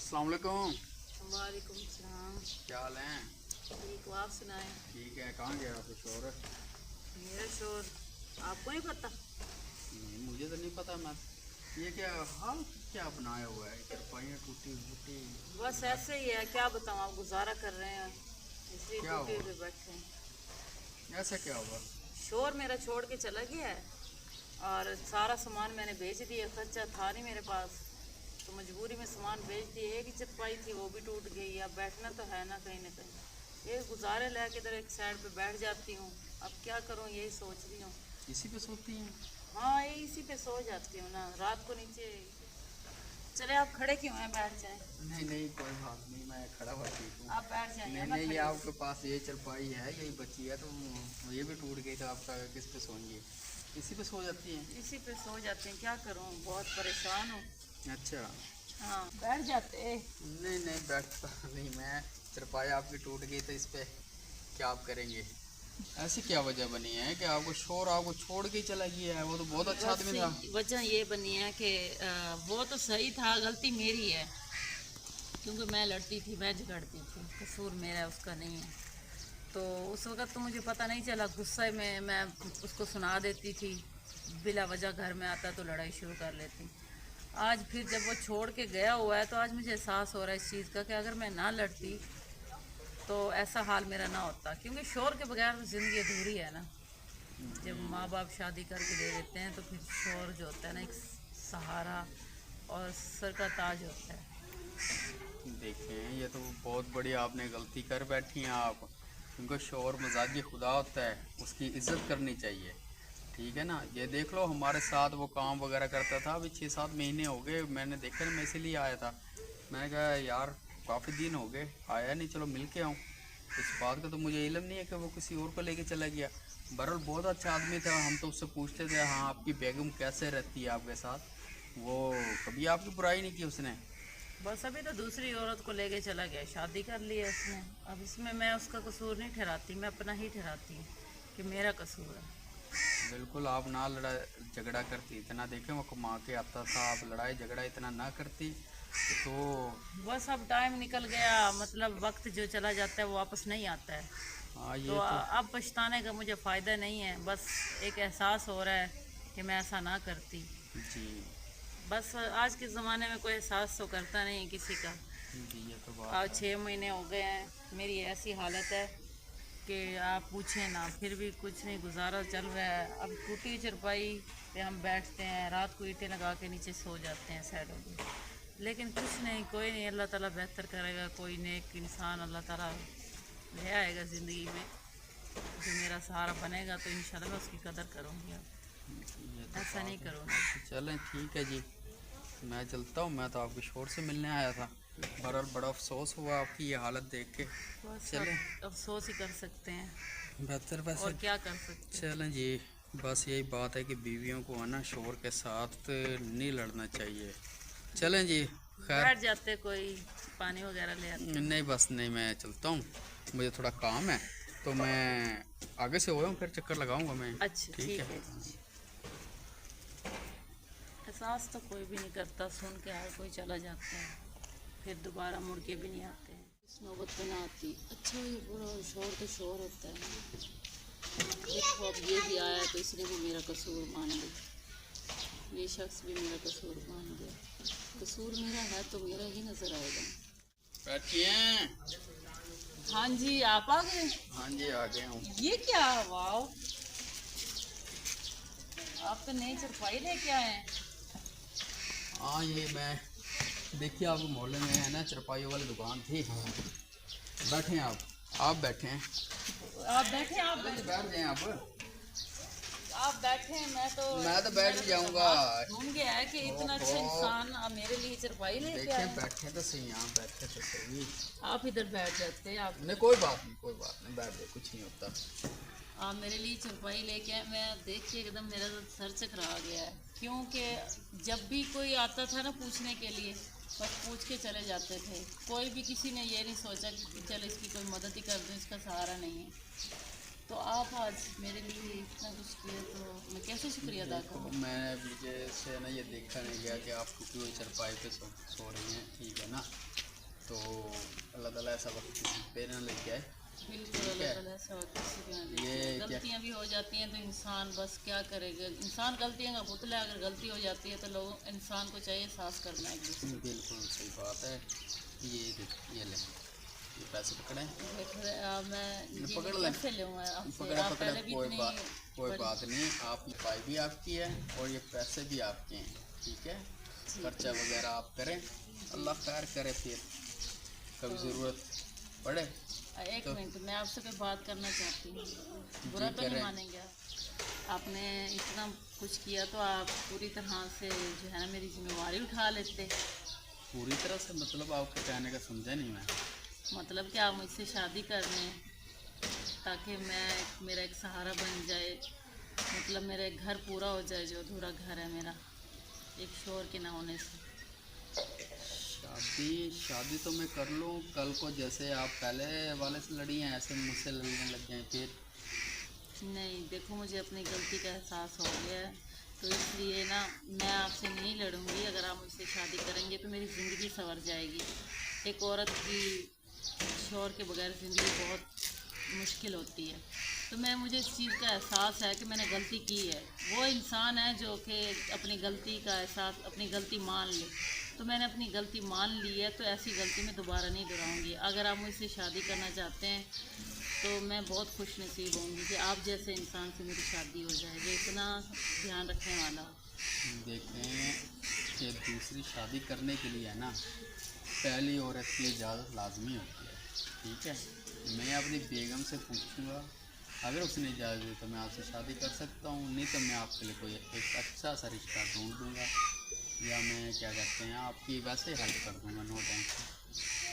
अस्सलाम वालेकुम। वालेकुम सलाम। क्या हाल है? ठीक हो, आप सुनाएं। ठीक है। कहाँ गया आपका शोर? मेरा शोर आपको नहीं पता? नहीं, मुझे तो नहीं पता। मैं ये क्या हाल क्या बनाया हुआ है? चारपाइयाँ टूटी फूटी। बस ऐसे ही है, क्या बताऊँ, आप गुजारा कर रहे हैं इसलिए क्या टूटे हुआ? हुए बैठे हैं। ऐसा क्या हुआ? शोर मेरा छोड़ के चला गया है और सारा सामान मैंने बेच दिया, खर्चा था नहीं मेरे पास तो मजबूरी में सामान बेच दिए। एक ही चरपाई थी वो भी टूट गई। अब बैठना तो है ना कहीं ये गुजारे ला के इधर एक साइड पे बैठ जाती हूँ। अब क्या करूँ यही सोच रही हूँ। इसी पे सोती हैं? हाँ, यही इसी पे सो जाती हूँ ना, रात को नीचे। चले आप खड़े क्यों हैं, बैठ जाएं। नहीं नहीं, कोई बात नहीं, मैं खड़ा हुआ ठीक हूँ। आप बैठ जाएंगे, नहीं मैं नहीं, ये खड़ी हूँ। आपके पास ये चारपाई है, यही बची है, तो ये भी टूट गई तो आपका किस पे सोएंगे? इसी पे सो जाती हैं? इसी पे सो जाते हैं, क्या करूँ, बहुत परेशान हूँ। अच्छा। हाँ, बैठ जाते। नहीं नहीं, बैठता नहीं मैं। चारपाई आपकी टूट गई तो इस पे क्या आप करेंगे? ऐसी क्या वजह बनी है कि आपको शोर आपको छोड़ के ही चला गया है? वो तो बहुत अच्छा आदमी था। वजह ये बनी है कि वो तो सही था, गलती मेरी है क्योंकि मैं लड़ती थी, मैं झगड़ती थी, कसूर मेरा है, उसका नहीं है। तो उस वक़्त तो मुझे पता नहीं चला, गुस्से में मैं उसको सुना देती थी, बिला वजह घर में आता तो लड़ाई शुरू कर लेती। आज फिर जब वो छोड़ के गया हुआ है तो आज मुझे एहसास हो रहा है इस चीज़ का कि अगर मैं ना लड़ती तो ऐसा हाल मेरा ना होता, क्योंकि शोर के बगैर तो ज़िंदगी अधूरी है ना। जब माँ बाप शादी करके दे देते हैं तो फिर शोर जो होता है ना, एक सहारा और सर का ताज होता है। देखें, ये तो बहुत बड़ी आपने गलती कर बैठी हैं आप, क्योंकि शोर मजाजी खुदा होता है, उसकी इज्जत करनी चाहिए। ठीक है ना? ये देख लो, हमारे साथ वो काम वगैरह करता था, अभी 6-7 महीने हो गए, मैंने देखा ना, मैं इसीलिए आया था। मैंने कहा यार काफ़ी दिन हो गए आया नहीं, चलो मिल के आऊँ। इस बात का तो मुझे इल्म नहीं है कि वो किसी और को लेके चला गया। बहरहाल बहुत अच्छा आदमी था, हम तो उससे पूछते थे हाँ आपकी बेगम कैसे रहती है आपके साथ, वो कभी आपकी बुराई नहीं की उसने। बस अभी तो दूसरी औरत को लेके चला गया, शादी कर ली है उसने। अब इसमें मैं उसका कसूर नहीं ठहराती, मैं अपना ही ठहराती हूँ कि मेरा कसूर है। बिल्कुल, आप ना लड़ा झगड़ा करती, इतना देखें वो कमा के आता था, आप लड़ाई झगड़ा इतना ना करती तो। बस अब टाइम निकल गया, मतलब वक्त जो चला जाता है वो वापस नहीं आता है। हाँ तो ये तो। अब पछताने का मुझे फ़ायदा नहीं है, बस एक एहसास हो रहा है कि मैं ऐसा ना करती। जी बस आज के ज़माने में कोई एहसास तो करता नहीं है किसी का। जी, ये तो बात आज है। 6 महीने हो गए हैं, मेरी ऐसी हालत है कि आप पूछें ना, फिर भी कुछ नहीं, गुजारा चल रहा है। अब टूटी चरपाई पे हम बैठते हैं, रात को ईंटें लगा के नीचे सो जाते हैं साइडों पे, लेकिन कुछ नहीं, कोई नहीं, अल्लाह ताला बेहतर करेगा। कोई नेक इंसान अल्लाह ताला ले आएगा ज़िंदगी में जो मेरा सहारा बनेगा, तो इंशाल्लाह मैं उसकी कदर करूँगी। अब ये तो ऐसा नहीं बात करूँगी। है। चलें ठीक है जी, मैं चलता हूँ, मैं तो आपके शोर से मिलने आया था। बहरहाल बड़ा अफसोस हुआ आपकी ये हालत देख के। बस अब चलें, अफसोस ही कर सकते हैं, बेहतर और वैसे। क्या कर सकते हैं। चलें जी, बस यही बात है कि बीवियों को है ना शोर के साथ नहीं लड़ना चाहिए। चलें जी, खैर। बैठ जाते, कोई पानी वगैरह ले आते। नहीं बस नहीं, मैं चलता हूँ, मुझे थोड़ा काम है, तो मैं आगे से हो रहा हूँ, फिर चक्कर लगाऊंगा मैं। अच्छा ठीक ठीक है। है जी। एहसास तो कोई भी नहीं करता, सुन के हर कोई चला जाता है, फिर दोबारा मुड़ के भी नहीं आते हैं। इस नौबत पे ना आती। अच्छा, ये बुरा शोर तो शोर होता है ना। देखो अब ये भी आया तो इसने भी मेरा कसूर मान लिया, ये शख्स भी मेरा कसूर मान गया। कसूर मेरा है तो मेरा ही नज़र आएगा। बैठिए। हाँ जी, आप आ गए। हाँ जी, आ गया हूँ। ये क्या, वाह, आप तो नई चरपाई लेके आए हैं। हाँ ये मैं, देखिए आपके मोहल्ले में है ना चारपाइयों वाली दुकान थी। बैठे हैं आप बैठे हैं। आप बैठे, आप बैठे, बैठ जाएं आप। आप बैठे हैं। मैं तो बैठ भी जाऊंगा। घूम गया है कि इतना अच्छा इंसान अब मेरे लिए चरपाई लेके देखिए आए। बैठे तो सही, यहाँ बैठे तो सही। आप इधर बैठ जाते हैं। आप नहीं कोई बात नहीं, कोई बात नहीं, बैठ जाए, कुछ नहीं होता। आप मेरे लिए चरपाई लेके आए, मैं देख के एकदम मेरा तो सर चकरा गया है, क्योंकि जब भी कोई आता था ना पूछने के लिए, बस पूछ के चले जाते थे। कोई भी किसी ने ये नहीं सोचा कि चलो इसकी कोई मदद ही कर दूँ, इसका सहारा नहीं है। तो आप आज मेरे लिए इतना कुछ किए तो मैं कैसे शुक्रिया अदा करूँ। मैं मुझे से ना ये देखा नहीं गया कि आप टूटी हुई चारपाई पे सो रही हैं, ठीक है ना? तो अल्लाह ताला ऐसा वक्त किसी पे ना लेके आए। बिल्कुल ठीक है। अल्लाह ताला ऐसा वक्त किसी पे ना दे। ये क्या गलतियाँ भी हो जाती हैं तो इंसान बस क्या करेगा, इंसान गलतियों का पुतला है। अगर गलती हो जाती है तो लोग इंसान को चाहिए साफ करना एक दूसरे को। बिल्कुल सही बात है। ये ले, ये पैसे पकड़े, देख रहे मैं ये पकड़ नहीं ले, कैसे लूँ मैं आपसे, पकड़े आप पकड़े, पहले भी कोई इतनी बात, कोई बड़ी- बात नहीं। आप ये पाई भी आपकी है और ये पैसे भी आपके हैं। ठीक है, खर्चा वगैरह आप करें, अल्लाह खैर करे। फिर कभी ज़रूरत पड़े एक तो मिनट, मैं आपसे कोई बात करना चाहती हूँ, बुरा तो नहीं करें। मानेंगे आप? आपने इतना कुछ किया तो आप पूरी तरह से जो है ना मेरी जिम्मेवारी उठा लेते। पूरी तरह से मतलब आपके कहने का समझा नहीं मैं। मतलब कि आप मुझसे शादी कर लें ताकि मेरा एक सहारा बन जाए, मतलब मेरा एक घर पूरा हो जाए, जो अधूरा घर है मेरा एक शोर के ना होने से। शादी तो मैं कर लूँ कल को, जैसे आप पहले वाले से लड़ी हैं ऐसे मुझसे लड़ने लग जाएं फिर। नहीं देखो, मुझे अपनी गलती का एहसास हो गया है, तो इसलिए ना मैं आपसे नहीं लड़ूंगी। अगर आप मुझसे शादी करेंगे तो मेरी ज़िंदगी संवर जाएगी। एक औरत की शौहर के बगैर ज़िंदगी बहुत मुश्किल होती है। तो मुझे इस चीज़ का एहसास है कि मैंने गलती की है। वो इंसान है जो कि अपनी गलती का एहसास, अपनी गलती मान ले। तो मैंने अपनी गलती मान ली है, तो ऐसी गलती मैं दोबारा नहीं दोहराऊंगी। अगर आप मुझसे शादी करना चाहते हैं तो मैं बहुत खुश नसीब होंगी कि आप जैसे इंसान से मेरी शादी हो जाए जो इतना ध्यान रखने वाला हो। देखें कि दूसरी शादी करने के लिए है ना, पहली औरत की इजाज़त लाजमी होती है। ठीक है, मैं अपनी बेगम से पूछूंगा, अगर उसने इजाज़त दी तो मैं आपसे शादी कर सकता हूँ, नहीं तो मैं आपके लिए कोई एक अच्छा सा रिश्ता ढूंढ दूँगा, या मैं क्या कहते हैं आपकी वैसे हेल्प कर दूँगा, नो टेंशन।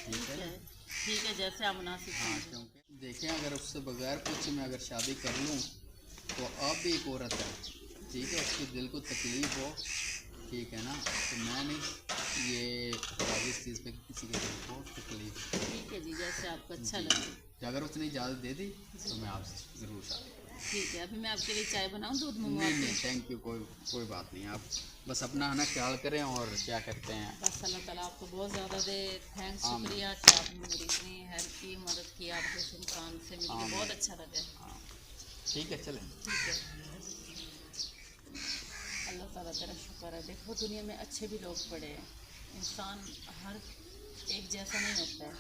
ठीक है, ठीक है, जैसे आप मुनासिब हाँ। समझें। क्योंकि देखें अगर उससे बगैर पूछे मैं अगर शादी कर लूँ तो आप भी एक औरत है। ठीक है, उसके दिल को तकलीफ़ हो, ठीक है ना, तो मैं नहीं ये इस चीज़ पे किसी के दिल को तकलीफ। ठीक है जी, जैसे आपको अच्छा जी। लगे। अगर उसने इजाज़त दे दी तो मैं आपसे ज़रूर शादी करूँगा। ठीक है, अभी मैं आपके लिए चाय बनाऊँ, दूध नहीं मंगवाती नहीं, हूँ? थैंक यू, कोई बात नहीं। आप बस अपना है ना ख्याल करें और क्या करते हैं। बस अल्लाह ताला आपको बहुत ज़्यादा दे। थैंक्स, आमीन। शुक्रिया कि आपने मेरी इतनी हेल्प की, मदद की। आप जैसे इंसान से मिलकर आमीन। बहुत अच्छा लगा। हाँ, ठीक है, चलें। ठीक है, अल्लाह ताला तेरा शुक्र है। देखो दुनिया में अच्छे भी लोग पड़े हैं, इंसान हर एक जैसा नहीं होता है।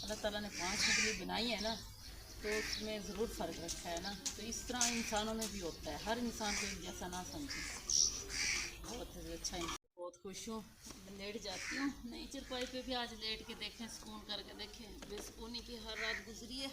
अल्लाह ताला ने 5 के लिए बनाई है ना, तो उसमें ज़रूर फ़र्क रखा है ना। तो इस तरह इंसानों में भी होता है, हर इंसान को एक जैसा ना समझे। बहुत अच्छा इंसान, बहुत खुश हूँ। मैं लेट जाती हूँ, नई चरपाई पे भी आज लेट के देखें, सुकून करके देखें। बेसुकूनी की हर रात गुजरी है।